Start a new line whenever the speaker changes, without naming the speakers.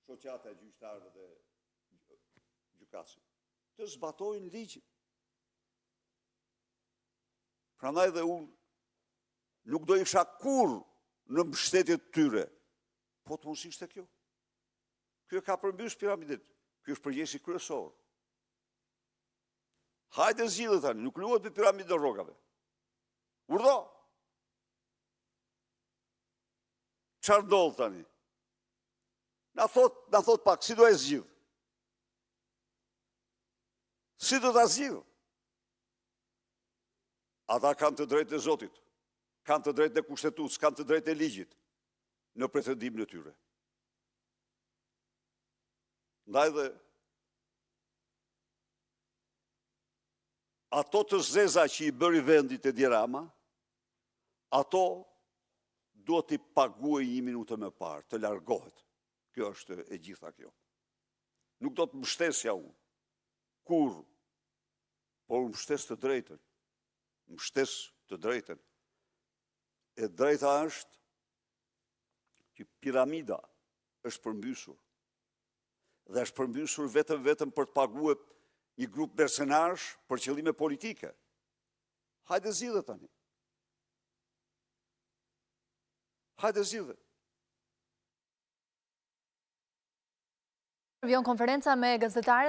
shoqata e gjyqtarëve dhe gjykatësit, të zbatojnë ligjin. Prandaj dhe unë nuk do isha kur në mbështetje të tyre, po të mos ishte kjo. Kjo ka përmbys piramidin, kjo është përgjesi kryesor. Hajde zgjidhë tani, nuk luhet me piramidën e rrogave. Urdhë. Çfarë ndodh tani? Na thot pak, si do e zgjidh? Si do ta zgjidh? Ata kanë të drejtë e Zotit, kanë të drejtë e kushtetutës, kanë të drejtë e ligjit në pretendimin e tyre. Ndaj dhe ato të zeza që i bëri vendit e Edi Rama, ato do t'i paguaj 1 minutë më parë, të largohet. Kjo është e gjitha kjo. Nuk do të mbështesja unë, kur, por unë mbështes të drejtën. Mbështes të drejtën. E drejta është që piramida është përmbysur. Dhe është përmbysur vetëm për të paguar një grup mercenarësh për qëllime politike. Hajde zgjidhë tani. Hajde zgjidhë.
Vion konferenca me gazetarët